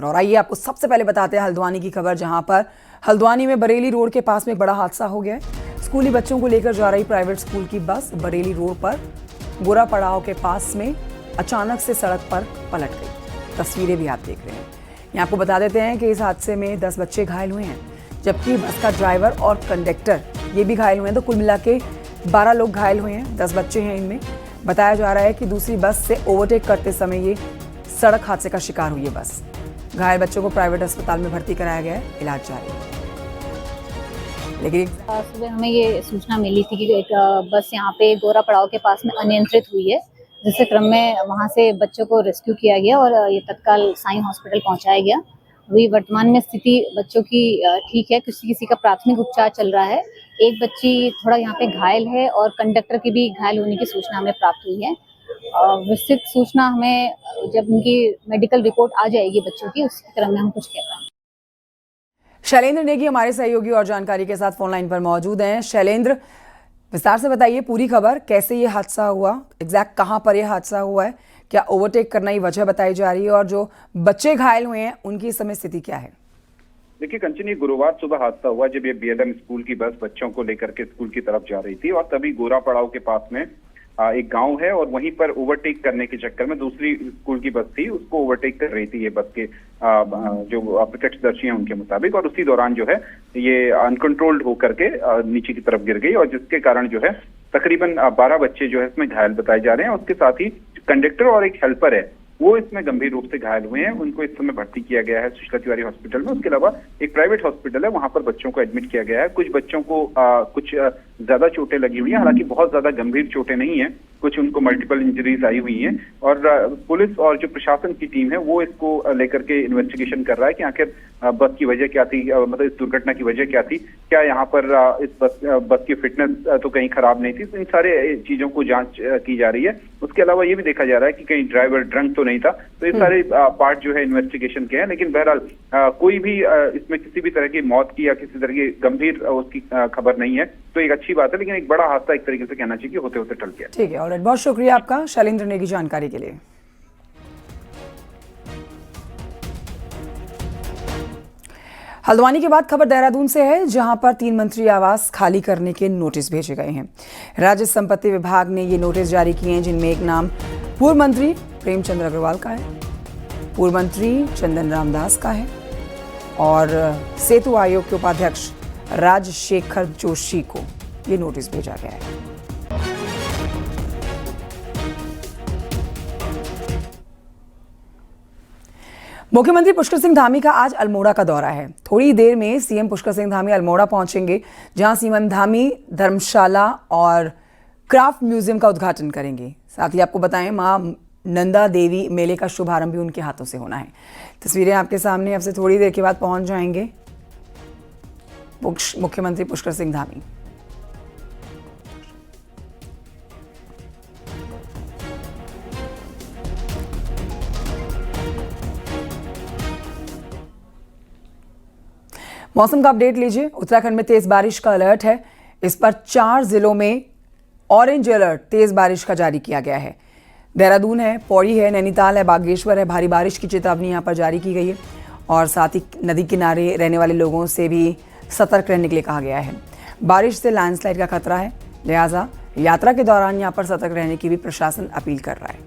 और आइए आपको सबसे पहले बताते हैं हल्द्वानी की खबर, जहां पर हल्द्वानी में बरेली रोड के पास में एक बड़ा हादसा हो गया है। स्कूली बच्चों को लेकर जा रही प्राइवेट स्कूल की बस बरेली रोड पर गोरा पड़ाव के पास में अचानक से सड़क पर पलट गई। तस्वीरें भी आप देख रहे हैं। यहाँ आपको बता देते हैं कि इस हादसे में 10 बच्चे घायल हुए हैं, जबकि बस का ड्राइवर और कंडक्टर ये भी घायल हुए हैं। तो कुल मिला के 12 लोग घायल हुए हैं, 10 बच्चे हैं इनमें। बताया जा रहा है कि दूसरी बस से ओवरटेक करते समय ये सड़क हादसे का शिकार हुई है बस। घायल बच्चों को प्राइवेट अस्पताल में भर्ती कराया गया है, इलाज जारी है। लेकिन सुबह हमें ये सूचना मिली थी कि एक बस यहाँ पे गोरा पड़ाव के पास में अनियंत्रित हुई है, जिसके क्रम में वहाँ से बच्चों को रेस्क्यू किया गया और ये तत्काल साई हॉस्पिटल पहुँचाया गया। अभी वर्तमान में स्थिति बच्चों की ठीक है, किसी का प्राथमिक उपचार चल रहा है। एक बच्ची थोड़ा यहाँ पे घायल है और कंडक्टर की भी घायल होने की सूचना हमें प्राप्त हुई है। विस्तृत सूचना हमें जब उनकी मेडिकल रिपोर्ट आ जाएगी बच्चों की, उसके क्रम में हम कुछ कह पाएंगे। शैलेंद्र नेगी हमारे सहयोगी और जानकारी के साथ फोन लाइन पर मौजूद हैं। शैलेंद्र, विस्तार से बताइए पूरी खबर, कैसे ये हादसा हुआ, एग्जैक्ट कहां पर यह हादसा हुआ है, क्या ओवरटेक करना ही वजह बताई जा रही है, और जो बच्चे घायल हुए हैं उनकी इस समय स्थिति क्या है? देखिए कंचन, ये गुरुवार सुबह हादसा हुआ जब ये बीएलएम स्कूल की बस बच्चों को लेकर के स्कूल की तरफ जा रही थी और तभी गोरा पड़ाव के पास में एक गांव है और वहीं पर ओवरटेक करने के चक्कर में दूसरी स्कूल की बस थी, उसको ओवरटेक कर रही थी ये बस के जो प्रत्यक्षदर्शी हैं उनके मुताबिक, और उसी दौरान जो है ये अनकंट्रोल्ड होकर के नीचे की तरफ गिर गई और जिसके कारण जो है तकरीबन 12 बच्चे जो है इसमें घायल बताए जा रहे हैं। उसके साथ ही कंडक्टर और एक हेल्पर है वो इसमें गंभीर रूप से घायल हुए हैं, उनको इस समय भर्ती किया गया है सुशीला तिवारी हॉस्पिटल में। उसके अलावा एक प्राइवेट हॉस्पिटल है, वहां पर बच्चों को एडमिट किया गया है। कुछ बच्चों को कुछ ज्यादा चोटें लगी हुई हैं, हालांकि बहुत ज्यादा गंभीर चोटें नहीं है, कुछ उनको मल्टीपल इंजरीज आई हुई हैं। और पुलिस और जो प्रशासन की टीम है वो इसको लेकर के इन्वेस्टिगेशन कर रहा है कि आखिर बस की वजह क्या थी, मतलब इस दुर्घटना की वजह क्या थी, क्या यहाँ पर इस बस की फिटनेस तो कहीं खराब नहीं थी। इन सारे चीजों को जांच की जा रही है। उसके अलावा ये भी देखा जा रहा है कि कहीं ड्राइवर ड्रंक तो नहीं था। तो ये सारे पार्ट जो है इन्वेस्टिगेशन के हैं, लेकिन बहरहाल कोई भी इसमें किसी भी तरह की मौत की या किसी तरह की गंभीर उसकी खबर नहीं है। तो एक अच्छी बात है, लेकिन एक बड़ा हादसा एक तरीके से कहना चाहिए कि होते होते टल गया। ठीक है, ऑलराइट, बहुत शुक्रिया आपका शैलेंद्र नेगी जानकारी के लिए। हल्द्वानी के बाद खबर देहरादून से है, जहां पर 3 मंत्री आवास खाली करने के नोटिस भेजे गए हैं। राज्य संपत्ति विभाग ने ये नोटिस जारी किए हैं, जिनमें एक नाम पूर्व मंत्री प्रेमचंद्र अग्रवाल का है, पूर्व मंत्री चंदन रामदास का है और सेतु आयोग के उपाध्यक्ष राजशेखर जोशी को ये नोटिस भेजा गया है। मुख्यमंत्री पुष्कर सिंह धामी का आज अल्मोड़ा का दौरा है। थोड़ी देर में सीएम पुष्कर सिंह धामी अल्मोड़ा पहुंचेंगे, जहां सीएम धामी धर्मशाला और क्राफ्ट म्यूजियम का उद्घाटन करेंगे। साथ ही आपको बताएं, मां नंदा देवी मेले का शुभारंभ भी उनके हाथों से होना है। तस्वीरें आपके सामने, अब से थोड़ी देर के बाद पहुंच जाएंगे मुख्यमंत्री पुष्कर सिंह धामी। मौसम का अपडेट लीजिए। उत्तराखंड में तेज बारिश का अलर्ट है। इस पर 4 जिलों में ऑरेंज अलर्ट तेज बारिश का जारी किया गया है। देहरादून है, पौड़ी है, नैनीताल है, बागेश्वर है। भारी बारिश की चेतावनी यहाँ पर जारी की गई है और साथ ही नदी किनारे रहने वाले लोगों से भी सतर्क रहने के लिए कहा गया है। बारिश से लैंडस्लाइड का खतरा है, लिहाजा यात्रा के दौरान यहाँ पर सतर्क रहने की भी प्रशासन अपील कर रहा है।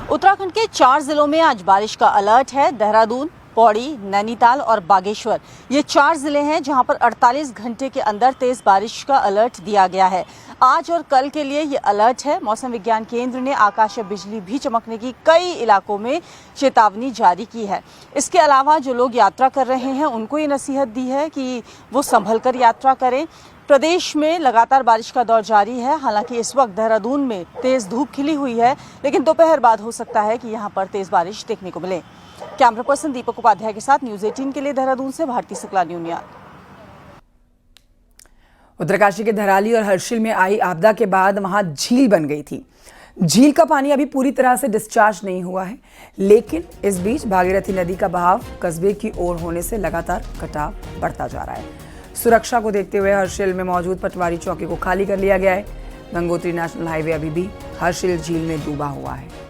उत्तराखंड के 4 जिलों में आज बारिश का अलर्ट है। देहरादून, पौड़ी, नैनीताल और बागेश्वर, ये 4 जिले हैं जहां पर 48 घंटे के अंदर तेज बारिश का अलर्ट दिया गया है। आज और कल के लिए ये अलर्ट है। मौसम विज्ञान केंद्र ने आकाशीय बिजली भी चमकने की कई इलाकों में चेतावनी जारी की है। इसके अलावा जो लोग यात्रा कर रहे हैं उनको ये नसीहत दी है कि वो संभल कर यात्रा करें। प्रदेश में लगातार बारिश का दौर जारी है। हालांकि इस वक्त देहरादून में तेज धूप खिली हुई है, लेकिन दोपहर बाद हो सकता है कि यहां पर तेज बारिश देखने को मिले। कैमरा पर्सन दीपक उपाध्याय के साथ न्यूज़ 18 के लिए देहरादून से भारती शुक्ला, न्यूज़। उत्तरकाशी के धराली और हर्षिल में आई आपदा के बाद वहां झील बन गई थी। झील का पानी अभी पूरी तरह से डिस्चार्ज नहीं हुआ है, लेकिन इस बीच भागीरथी नदी का बहाव कस्बे की ओर होने से लगातार कटाव बढ़ता जा रहा है। सुरक्षा को देखते हुए हर्षिल में मौजूद पटवारी चौकी को खाली कर लिया गया है। गंगोत्री नेशनल हाईवे अभी भी हर्षिल झील में डूबा हुआ है।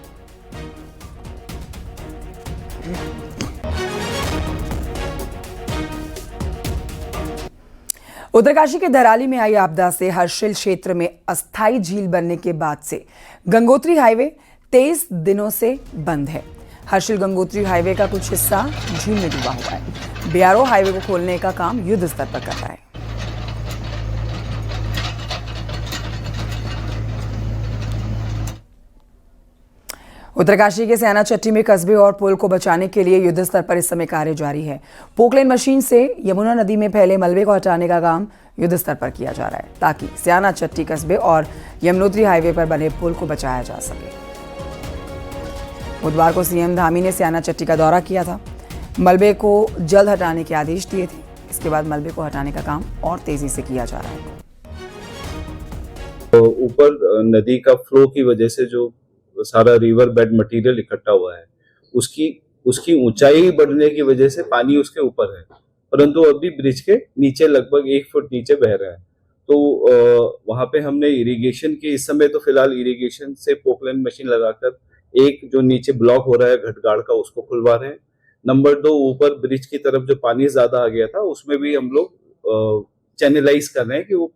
उत्तरकाशी के धराली में आई आपदा से हर्षिल क्षेत्र में अस्थायी झील बनने के बाद से गंगोत्री हाईवे 23 दिनों से बंद है। हर्षिल गंगोत्री हाईवे का कुछ हिस्सा झील में डूबा हुआ है। बीआरओ हाईवे को खोलने का काम युद्ध स्तर पर कर रहा है। उत्तरकाशी के सैना चट्टी में कस्बे और पुल को बचाने के लिए युद्ध स्तर पर इस समय कार्य जारी है। पोकलेन मशीन से यमुना नदी में फैले मलबे को हटाने का काम युद्ध स्तर पर किया जा रहा है ताकि सैना चट्टी कस्बे और यमुनोत्री हाईवे पर बने पुल को बचाया जा सके। बुधवार को सीएम धामी ने सैना चट्टी का दौरा किया था। मलबे को जल्द हटाने के आदेश दिए थे। इसके बाद मलबे को हटाने का काम और तेजी से किया जा रहा है। ऊपर नदी का फ्लो की वजह से जो सारा रिवर बेड मटेरियल इकट्ठा हुआ है, उसकी ऊंचाई बढ़ने की वजह से पानी उसके ऊपर है, परंतु अभी ब्रिज के नीचे लगभग 1 फुट नीचे बह रहा है। तो वहां पे हमने इरिगेशन की, इस समय तो फिलहाल इरिगेशन से पोकलेन मशीन लगाकर एक जो नीचे ब्लॉक हो रहा है घटगाड़ का, उसको खुलवा रहे हैं। नंबर 2, ऊपर ब्रिज की तरफ जो पानी ज्यादा आ गया था उसमें भी हम लोग चैनलाइज कर रहे हैं कि वो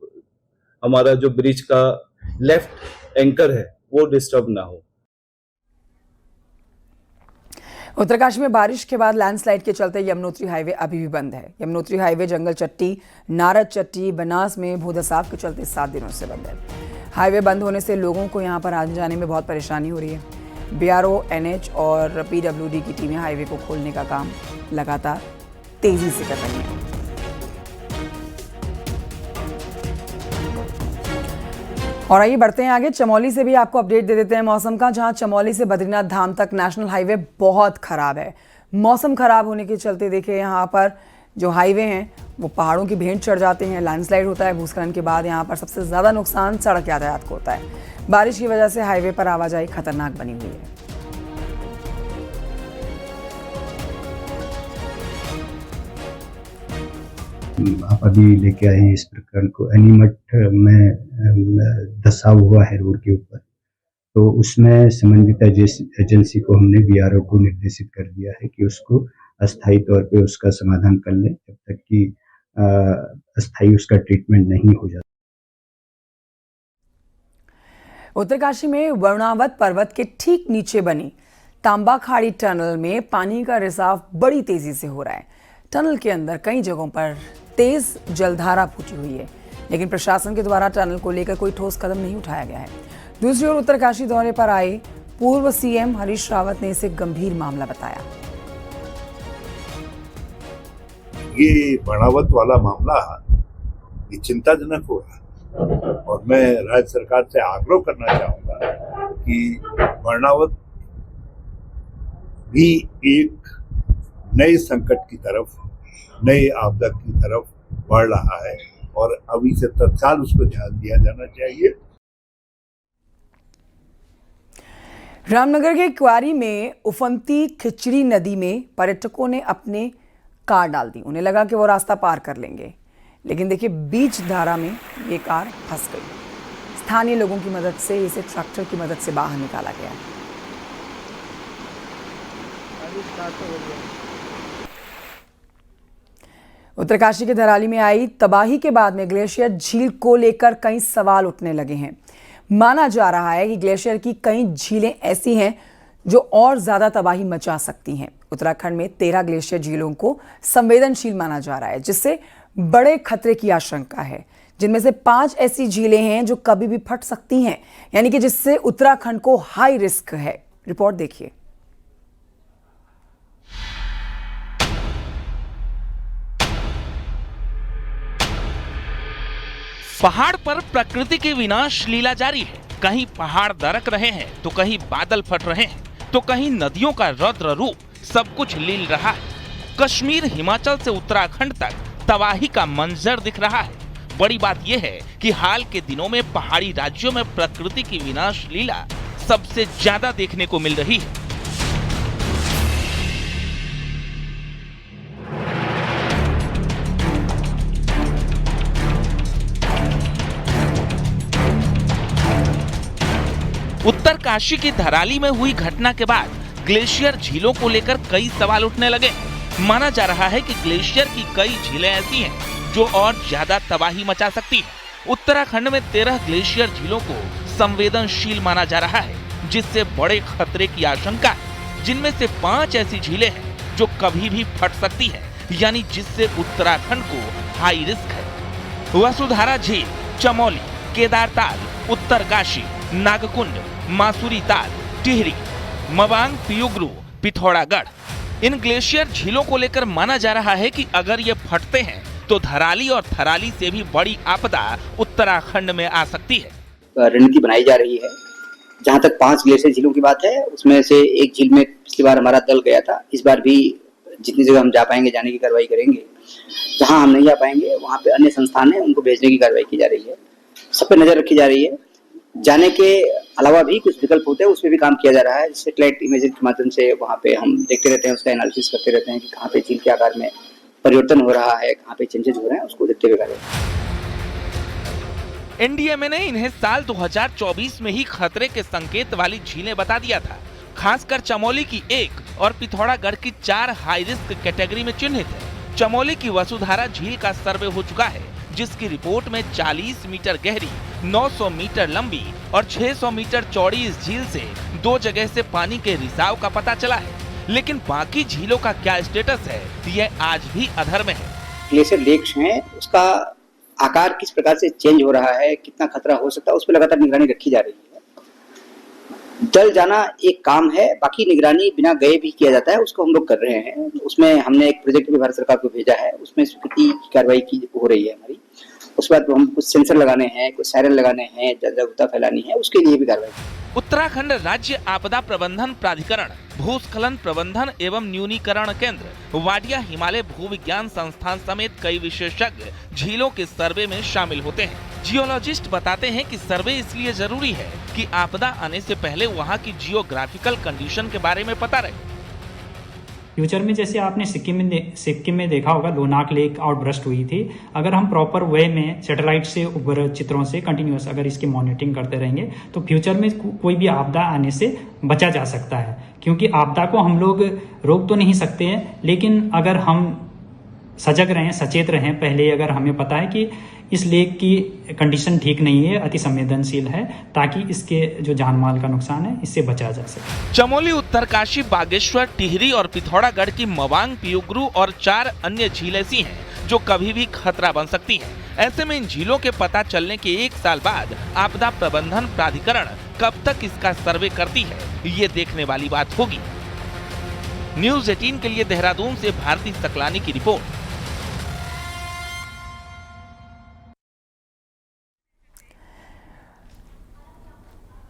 हमारा जो ब्रिज का लेफ्ट एंकर है वो डिस्टर्ब ना हो। उत्तरकाशी में बारिश के बाद लैंडस्लाइड के चलते यमुनोत्री हाईवे अभी भी बंद है। यमुनोत्री हाईवे जंगल चट्टी, नारद चट्टी, बनास में भूदसाव के चलते 7 दिनों से बंद है। हाईवे बंद होने से लोगों को यहां पर आने जाने में बहुत परेशानी हो रही है। बीआरओ, एनएच और पीडब्ल्यूडी की टीमें हाईवे को खोलने का काम लगातार तेजी से कर रही हैं। और आइए बढ़ते हैं आगे। चमोली से भी आपको अपडेट दे देते हैं मौसम का, जहां चमोली से बद्रीनाथ धाम तक नेशनल हाईवे बहुत खराब है। मौसम खराब होने के चलते देखिए यहाँ पर जो हाईवे हैं वो पहाड़ों की भेंट चढ़ जाते हैं। लैंडस्लाइड होता है। भूस्खलन के बाद यहाँ पर सबसे ज़्यादा नुकसान सड़क यातायात को होता है। बारिश की वजह से हाईवे पर आवाजाही खतरनाक बनी हुई है। आप अभी लेके आए हैं इस प्रकरण को। एनीमठ में धंसा हुआ है रोड के ऊपर, तो उसमें संबंधित एजेंसी को हमने बीआरओ को निर्देशित कर दिया है कि उसको अस्थायी तौर पे उसका समाधान कर ले, जब तक कि अस्थायी उसका ट्रीटमेंट नहीं हो जाता। उत्तरकाशी में वरुणावत पर्वत के ठीक नीचे बनी तांबा खाड़ी टनल में पानी का रिसाव बड़ी तेजी से हो रहा है। टनल के अंदर कई जगहों पर तेज जलधारा फूटी हुई है, लेकिन प्रशासन के द्वारा टनल को लेकर कोई ठोस कदम नहीं उठाया गया है। दूसरी ओर उत्तरकाशी दौरे पर आए पूर्व सीएम हरीश रावत ने इसे गंभीर मामला बताया। ये वरुणावत वाला मामला ये चिंताजनक हो रहा है और मैं राज्य सरकार से आग्रह करना चाहूंगा कि वरुणावत भी एक नए संकट की तरफ, नए आपदा की तरफ बढ़ रहा है और अभी से तत्काल उसको ध्यान दिया जाना चाहिए। रामनगर के क्वारी में उफनती खिचड़ी नदी में पर्यटकों ने अपने कार डाल दी। उन्हें लगा कि वो रास्ता पार कर लेंगे, लेकिन देखिए बीच धारा में ये कार फंस गई। स्थानीय लोगों की मदद से इसे ट्रैक्टर की मदद से बाहर निकाला गया। उत्तरकाशी के धराली में आई तबाही के बाद में ग्लेशियर झील को लेकर कई सवाल उठने लगे हैं। माना जा रहा है कि ग्लेशियर की कई झीलें ऐसी हैं जो और ज्यादा तबाही मचा सकती हैं। उत्तराखंड में 13 ग्लेशियर झीलों को संवेदनशील माना जा रहा है, जिससे बड़े खतरे की आशंका है। जिनमें से 5 ऐसी झीलें हैं जो कभी भी फट सकती हैं, यानी कि जिससे उत्तराखंड को हाई रिस्क है। रिपोर्ट देखिए। पहाड़ पर प्रकृति की विनाश लीला जारी है। कहीं पहाड़ दरक रहे हैं तो कहीं बादल फट रहे हैं तो कहीं नदियों का रौद्र रूप, सब कुछ लील रहा है। कश्मीर, हिमाचल से उत्तराखंड तक तबाही का मंजर दिख रहा है। बड़ी बात यह है कि हाल के दिनों में पहाड़ी राज्यों में प्रकृति की विनाश लीला सबसे ज्यादा देखने को मिल रही है। उत्तरकाशी की धराली में हुई घटना के बाद ग्लेशियर झीलों को लेकर कई सवाल उठने लगे। माना जा रहा है कि ग्लेशियर की कई झीलें ऐसी हैं जो और ज्यादा तबाही मचा सकती है। उत्तराखंड में 13 ग्लेशियर झीलों को संवेदनशील माना जा रहा है, जिससे बड़े खतरे की आशंका है, जिनमें से 5 ऐसी झीलें हैं जो कभी भी फट सकती है, यानी जिससे उत्तराखंड को हाई रिस्क है। वसुधारा झील, चमोली, केदारताल, उत्तरकाशी, नागकुंड, मासूरी ताल, टिहरी, मवांग पियुगरू, पिथौरागढ़। इन ग्लेशियर झीलों को लेकर माना जा रहा है कि अगर ये फटते हैं तो धराली और थराली से भी बड़ी आपदा उत्तराखंड में आ सकती है। रणनीति बनाई जा रही है। जहां तक 5 ग्लेशियर झीलों की बात है, उसमें से एक झील में पिछली बार हमारा दल गया था। इस बार भी जितनी जगह हम जा पाएंगे जाने की कार्रवाई करेंगे। जहां हम नहीं जा पाएंगे वहां पे अन्य संस्थान है, उनको भेजने की कार्रवाई की जा रही है। सब पे नजर रखी जा रही है। जाने के अलावा भी कुछ विकल्प होते हैं, उस पर भी काम किया जा रहा है। सैटेलाइट इमेजिंग के माध्यम से वहां पे हम देखते रहते हैं, उसका एनालिसिस करते रहते हैं कि कहाँ पे झील के आकार में परिवर्तन हो रहा है, कहाँ पे चेंजेस हो रहे हैं, उसको देखते हुए कार्रवाई। एनडीएमए ने इन्हें साल 2024 में ही खतरे के संकेत वाली झीलें बता दिया था। खासकर चमोली की 1 और पिथौरागढ़ की 4 हाई रिस्क कैटेगरी में चिन्हित है। चमोली की वसुधारा झील का सर्वे हो चुका है, जिसकी रिपोर्ट में 40 मीटर गहरी, 900 मीटर लंबी और 600 मीटर चौड़ी इस झील से 2 जगह से पानी के रिसाव का पता चला है। लेकिन बाकी झीलों का क्या स्टेटस है, यह आज भी अधर में है। ग्लेशियर लेक्स हैं, उसका आकार किस प्रकार से चेंज हो रहा है, कितना खतरा हो सकता है, उस पर लगातार निगरानी रखी जा रही है। दल जाना एक काम है, बाकी निगरानी बिना गए भी किया जाता है, उसको हम लोग कर रहे हैं। उसमें हमने एक प्रोजेक्ट भी भारत सरकार को भेजा है, उसमें स्वीकृति की कार्रवाई की हो रही है हमारी। उसके बाद हम कुछ सेंसर लगाने हैं, कुछ सायरन लगाने हैं, जागरूकता फैलानी है, उसके लिए भी कार्रवाई। उत्तराखंड राज्य आपदा प्रबंधन प्राधिकरण, भूस्खलन प्रबंधन एवं न्यूनीकरण केंद्र, वाडिया हिमालय भूविज्ञान संस्थान समेत कई विशेषज्ञ झीलों के सर्वे में शामिल होते हैं। जियोलॉजिस्ट बताते हैं कि सर्वे इसलिए जरूरी है कि आपदा आने से पहले वहां की जियोग्राफिकल कंडीशन के बारे में पता रहे। फ्यूचर में जैसे आपने सिक्किम में देखा होगा, लोनाक लेक आउटब्रस्ट हुई थी। अगर हम प्रॉपर वे में सैटेलाइट से उपग्रह चित्रों से कंटिन्यूअस अगर इसकी मॉनिटरिंग करते रहेंगे तो फ्यूचर में कोई भी आपदा आने से बचा जा सकता है। क्योंकि आपदा को हम लोग रोक तो नहीं सकते हैं, लेकिन अगर हम सजग रहें, सचेत रहें, पहले अगर हमें पता है कि इस लेक की कंडीशन ठीक नहीं है, अति संवेदनशील है, ताकि इसके जो जान माल का नुकसान है इससे बचा जा सके। चमोली, उत्तरकाशी, बागेश्वर, टिहरी और पिथौरागढ़ की मवांग, पियुगरू और 4 अन्य झील ऐसी हैं जो कभी भी खतरा बन सकती हैं। ऐसे में इन झीलों के पता चलने के 1 साल बाद आपदा प्रबंधन प्राधिकरण कब तक इसका सर्वे करती है, ये देखने वाली बात होगी। न्यूज़ 18 के लिए देहरादून से भारती सकलानी की रिपोर्ट।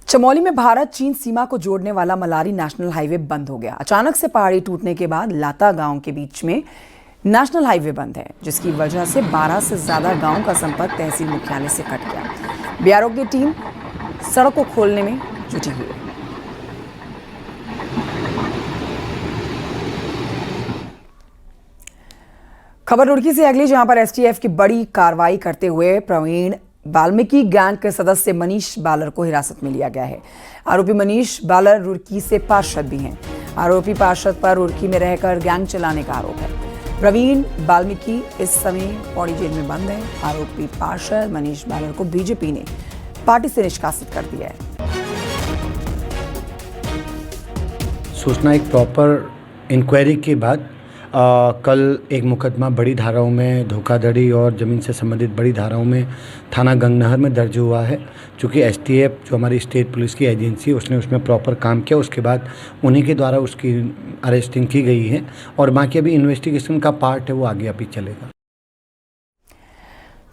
चमोली में भारत चीन सीमा को जोड़ने वाला मलारी नेशनल हाईवे बंद हो गया। अचानक से पहाड़ी टूटने के बाद लाता गांव के बीच में नेशनल हाईवे बंद है, जिसकी वजह से 12 से ज्यादा गांव का संपर्क तहसील मुख्यालय से कट गया। बीआरओ की टीम सड़क को खोलने में जुटी हुई है। खबर रुड़की से अगली, जहां पर एसटीएफ की बड़ी कार्रवाई करते हुए प्रवीण वाल्मीकि गैंग के सदस्य मनीष बालर को हिरासत में लिया गया है। आरोपी मनीष बालर रुड़की से पार्षद भी हैं। आरोपी पार्षद पर रुड़की में रहकर गैंग चलाने का आरोप है। प्रवीण वाल्मीकि इस समय पौड़ी जेल में बंद है। आरोपी पार्षद मनीष बालर को बीजेपी ने पार्टी से निष्कासित कर दिया है। सूचना एक प्रॉपर इंक्वायरी के बाद कल एक मुकदमा बड़ी धाराओं में धोखाधड़ी और ज़मीन से संबंधित बड़ी धाराओं में थाना गंगनहर में दर्ज हुआ है। चूँकि एसटीएफ जो हमारी स्टेट पुलिस की एजेंसी उसने उसमें प्रॉपर काम किया, उसके बाद उन्हीं के द्वारा उसकी अरेस्टिंग की गई है और बाकी अभी इन्वेस्टिगेशन का पार्ट है वो आगे अभी चलेगा।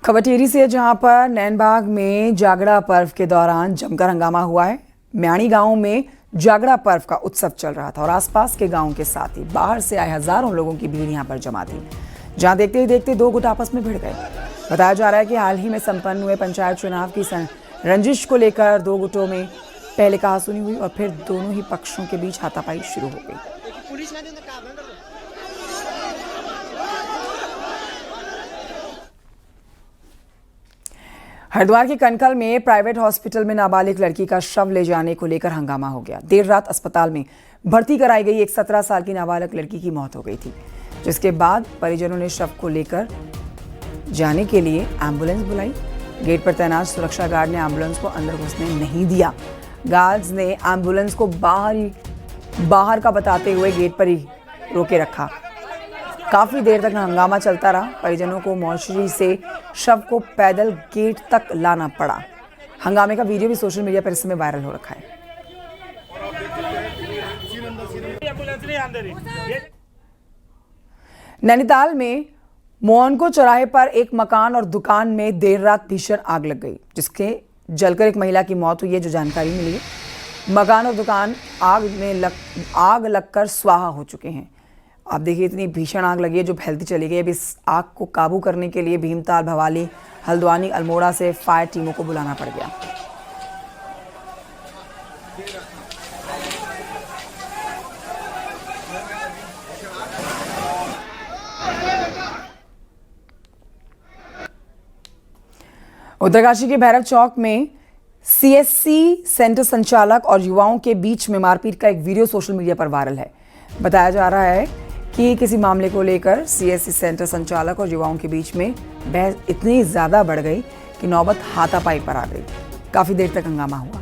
खबर टिहरी से, जहां पर नैनबाग में जागड़ा पर्व के दौरान जमकर हंगामा हुआ है। म्याणी गांव में जागड़ा पर्व का उत्सव चल रहा था और आसपास के गांवों के साथ ही बाहर से आए हजारों लोगों की भीड़ यहां पर जमा थी, जहां देखते ही देखते 2 गुट आपस में भिड़ गए। बताया जा रहा है कि हाल ही में संपन्न हुए पंचायत चुनाव की रंजिश को लेकर 2 गुटों में पहले कहासुनी हुई और फिर दोनों ही पक्षों के बीच हाथापाई शुरू हो गई। हरिद्वार के कनखल में प्राइवेट हॉस्पिटल में नाबालिग लड़की का शव ले जाने को लेकर हंगामा हो गया। देर रात अस्पताल में भर्ती कराई गई एक 17 साल की नाबालिग लड़की की मौत हो गई थी, जिसके बाद परिजनों ने शव को लेकर जाने के लिए एम्बुलेंस बुलाई। गेट पर तैनात सुरक्षा गार्ड ने एम्बुलेंस को अंदर घुसने नहीं दिया। गार्ड्स ने एम्बुलेंस को बाहर का बताते हुए गेट पर ही रोके रखा। काफी देर तक हंगामा चलता रहा। परिजनों को मॉर्चरी से शव को पैदल गेट तक लाना पड़ा। हंगामे का वीडियो भी सोशल मीडिया पर इस समय वायरल हो रखा है। नैनीताल में मोहनको चौराहे पर एक मकान और दुकान में देर रात भीषण आग लग गई, जिसके जलकर एक महिला की मौत हुई है, जो जानकारी मिली है। मकान और दुकान आग लगकर स्वाहा हो चुके हैं। आप देखिए, इतनी भीषण आग लगी है जो फैलती चली गई। अब इस आग को काबू करने के लिए भीमताल, भवाली, हल्द्वानी, अल्मोड़ा से फायर टीमों को बुलाना पड़ गया। उत्तरकाशी के भैरव चौक में सीएससी सेंटर संचालक और युवाओं के बीच में मारपीट का एक वीडियो सोशल मीडिया पर वायरल है। बताया जा रहा है कि किसी मामले को लेकर सीएससी सेंटर संचालक और युवाओं के बीच में बहस इतनी ज्यादा बढ़ गई कि नौबत हाथापाई पर आ गई। काफी देर तक हंगामा हुआ।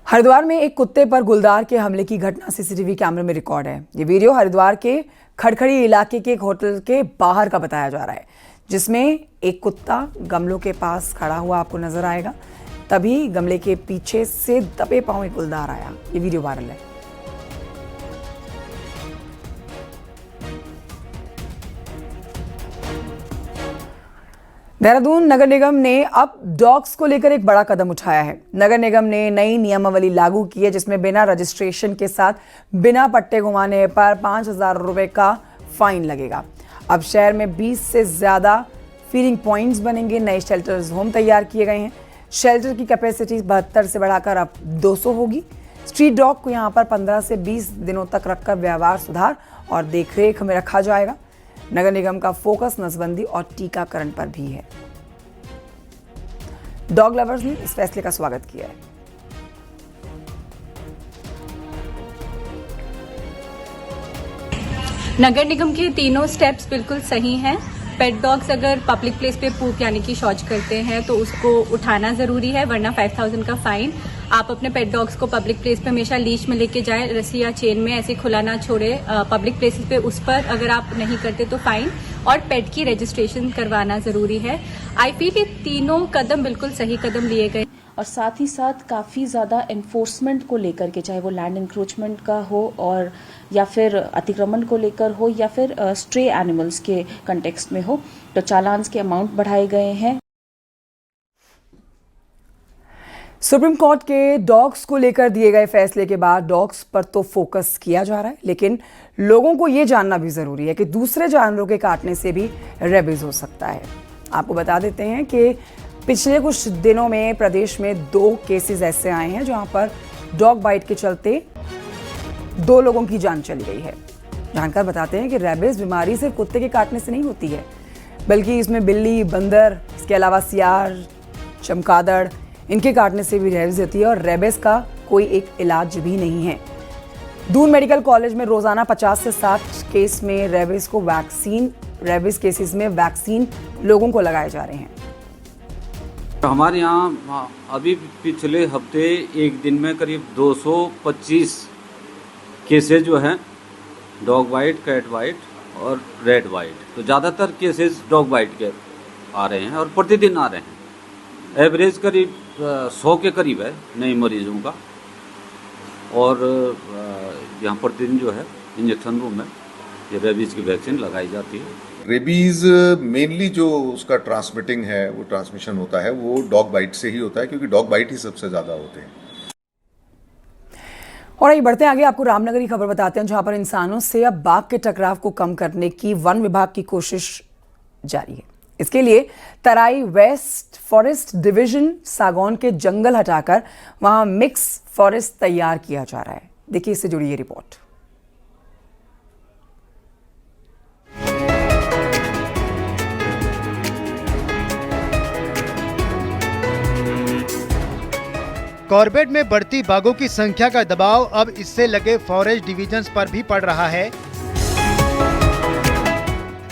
हरिद्वार में एक कुत्ते पर गुलदार के हमले की घटना सीसीटीवी कैमरे में रिकॉर्ड है। ये वीडियो हरिद्वार के खड़खड़ी इलाके के एक होटल के बाहर का बताया जा रहा है, जिसमें एक कुत्ता गमलों के पास खड़ा हुआ आपको नजर आएगा। तभी गमले के पीछे से दबे पांव एक गुलदार आया। ये वीडियो वायरल है। देहरादून नगर निगम ने अब डॉग्स को लेकर एक बड़ा कदम उठाया है। नगर निगम ने नई नियमावली लागू की है, जिसमें बिना रजिस्ट्रेशन के साथ बिना पट्टे घुमाने पर 5,000 रुपए का फाइन लगेगा। अब शहर में 20 से ज्यादा फीडिंग पॉइंट्स बनेंगे। नए शेल्टर्स होम तैयार किए गए हैं। शेल्टर की कैपेसिटी 72 से बढ़ाकर अब 200 होगी। स्ट्रीट डॉग को यहाँ पर 15 से 20 दिनों तक रखकर व्यवहार सुधार और देखरेख में रखा जाएगा। नगर निगम का फोकस नसबंदी और टीकाकरण पर भी है। डॉग लवर्स ने इस फैसले का स्वागत किया है। नगर निगम के तीनों स्टेप्स बिल्कुल सही हैं। पेट डॉग्स अगर पब्लिक प्लेस पे पूप यानी कि शौच करते हैं तो उसको उठाना जरूरी है, वरना 5,000 का फाइन। आप अपने पेट डॉग्स को पब्लिक प्लेस पे हमेशा लीश में लेके जाएं, रस्सी या चेन में ऐसे खुला ना छोड़े। पब्लिक प्लेसेस पे उस पर अगर आप नहीं करते तो फाइन, और पेट की रजिस्ट्रेशन करवाना जरूरी है। आई फील ये तीनों कदम बिल्कुल सही कदम लिए गए। और साथ ही साथ काफ़ी ज़्यादा एनफोर्समेंट को लेकर के, चाहे वो लैंड इंक्रोचमेंट का हो और या फिर अतिक्रमण को लेकर हो या फिर स्ट्रे एनिमल्स के कंटेक्स्ट में हो, तो चालान्स के अमाउंट बढ़ाए गए हैं। सुप्रीम कोर्ट के डॉग्स को लेकर दिए गए फैसले के बाद डॉग्स पर तो फोकस किया जा रहा है, लेकिन लोगों को ये जानना भी जरूरी है कि दूसरे जानवरों के काटने से भी रेबीज हो सकता है। आपको बता देते हैं कि पिछले कुछ दिनों में प्रदेश में 2 केसेस ऐसे आए हैं जहां पर डॉग बाइट के चलते 2 लोगों की जान चली गई है। जानकार बताते हैं कि रेबीज बीमारी सिर्फ कुत्ते के काटने से नहीं होती है, बल्कि इसमें बिल्ली, बंदर, इसके अलावा सियार, चमगादड़, इनके काटने से भी रेबीज होती है और रेबीज का कोई एक इलाज भी नहीं है। दून मेडिकल कॉलेज में रोजाना 50 से 60 केस में रेबीज केसेस में वैक्सीन लोगों को लगाए जा रहे हैं। हमारे यहाँ अभी पिछले हफ्ते एक दिन में करीब 225 केसेज जो हैं डॉग बाइट, कैट बाइट और रेड बाइट, तो ज़्यादातर केसेस डॉग बाइट के आ रहे हैं और प्रतिदिन आ रहे हैं। एवरेज करीब 100 के करीब है नए मरीजों का। और यहाँ प्रतिदिन जो है इंजेक्शन रूम में ये रेबीज़ की वैक्सीन लगाई जाती है। रेबीज़ मेनली जो उसका ट्रांसमिटिंग है, वो ट्रांसमिशन होता है वो डॉग बाइट से ही होता है, क्योंकि डॉग बाइट ही सबसे ज़्यादा होते हैं। और आइए बढ़ते हैं आगे, आपको रामनगर की खबर बताते हैं, जहां पर इंसानों से अब बाघ के टकराव को कम करने की वन विभाग की कोशिश जारी है। इसके लिए तराई वेस्ट फॉरेस्ट डिवीजन सागौन के जंगल हटाकर वहां मिक्स फॉरेस्ट तैयार किया जा रहा है। देखिए इससे जुड़ी ये रिपोर्ट। कॉर्बेट में बढ़ती बाघों की संख्या का दबाव अब इससे लगे फॉरेस्ट डिविजन्स पर भी पड़ रहा है।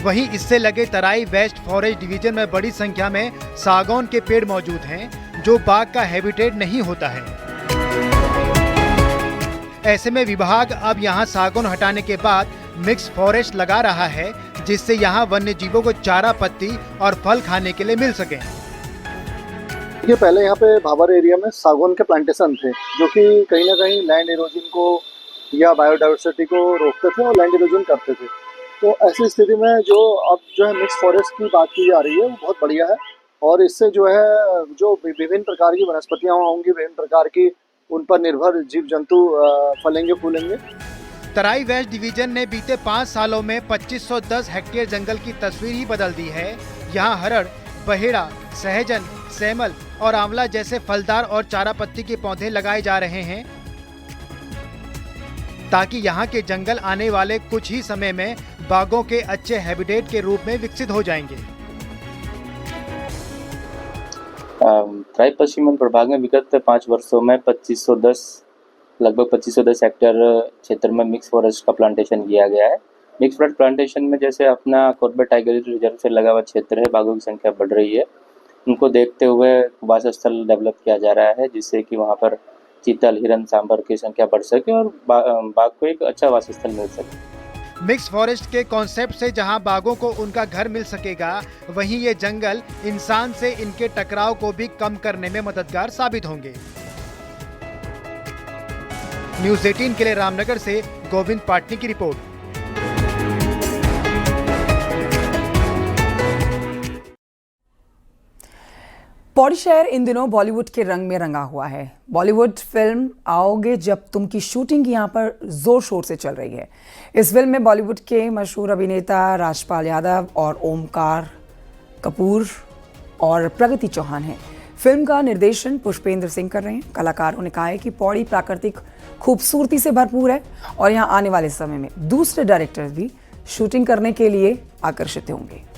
वहीं इससे लगे तराई वेस्ट फॉरेस्ट डिवीजन में बड़ी संख्या में सागौन के पेड़ मौजूद हैं, जो बाघ का हैबिटेट नहीं होता है। ऐसे में विभाग अब यहां सागौन हटाने के बाद मिक्स फॉरेस्ट लगा रहा है, जिससे यहां वन्य जीवों को चारा पत्ती और फल खाने के लिए मिल सके। ये पहले यहाँ पे भाबर एरिया में सागौन के प्लांटेशन थे, जो कि कहीं ना कहीं लैंड इरोजन को या बायोडाइवर्सिटी को रोकते थे और लैंड इरोजन करते थे। तो ऐसी स्थिति में अब जो है मिक्स फॉरेस्ट की बात की जा रही है, वो बहुत बढ़िया है। और इससे जो है जो विभिन्न प्रकार की वनस्पतियाँ होंगी, विभिन्न प्रकार की उन पर निर्भर जीव जंतु फलेंगे फूलेंगे। तराई वेस्ट डिवीजन ने बीते 5 सालों में 2510 हेक्टेयर जंगल की तस्वीर ही बदल दी है। यहाँ हरड़, बहेड़ा, सहजन, सेमल और आंवला जैसे फलदार और चारा पत्ती के पौधे लगाए जा रहे हैं, ताकि यहाँ के जंगल आने वाले कुछ ही समय में बाघों के अच्छे हैबिटेट के रूप में विकसित हो जाएंगे। तराई पश्चिम वन प्रभाग में विगत 5 वर्षों में लगभग 2510 हेक्टेयर क्षेत्र में मिक्स फॉरेस्ट का प्लांटेशन किया गया है। मिक्स फॉरेस्ट प्लांटेशन में जैसे अपना कॉर्बेट टाइगर रिजर्व से लगा हुआ क्षेत्र है, बाघों की संख्या बढ़ रही है। उनको देखते हुए वास स्थल डेवलप किया जा रहा है, जिससे कि वहाँ पर चीतल, हिरन, सांबर की संख्या बढ़ सके और बाघ को एक अच्छा वास स्थल मिल सके। मिक्स फॉरेस्ट के कॉन्सेप्ट से जहां बाघों को उनका घर मिल सकेगा, वहीं ये जंगल इंसान से इनके टकराव को भी कम करने में मददगार साबित होंगे। न्यूज़ 18 के लिए रामनगर से गोविंद पाटनी की रिपोर्ट। पौड़ी शहर इन दिनों बॉलीवुड के रंग में रंगा हुआ है। बॉलीवुड फिल्म आओगे जब तुम की शूटिंग यहाँ पर जोर शोर से चल रही है। इस फिल्म में बॉलीवुड के मशहूर अभिनेता राजपाल यादव और ओमकार कपूर और प्रगति चौहान हैं। फिल्म का निर्देशन पुष्पेंद्र सिंह कर रहे हैं। कलाकारों ने कहा है कि पौड़ी प्राकृतिक खूबसूरती से भरपूर है और यहाँ आने वाले समय में दूसरे डायरेक्टर भी शूटिंग करने के लिए आकर्षित होंगे।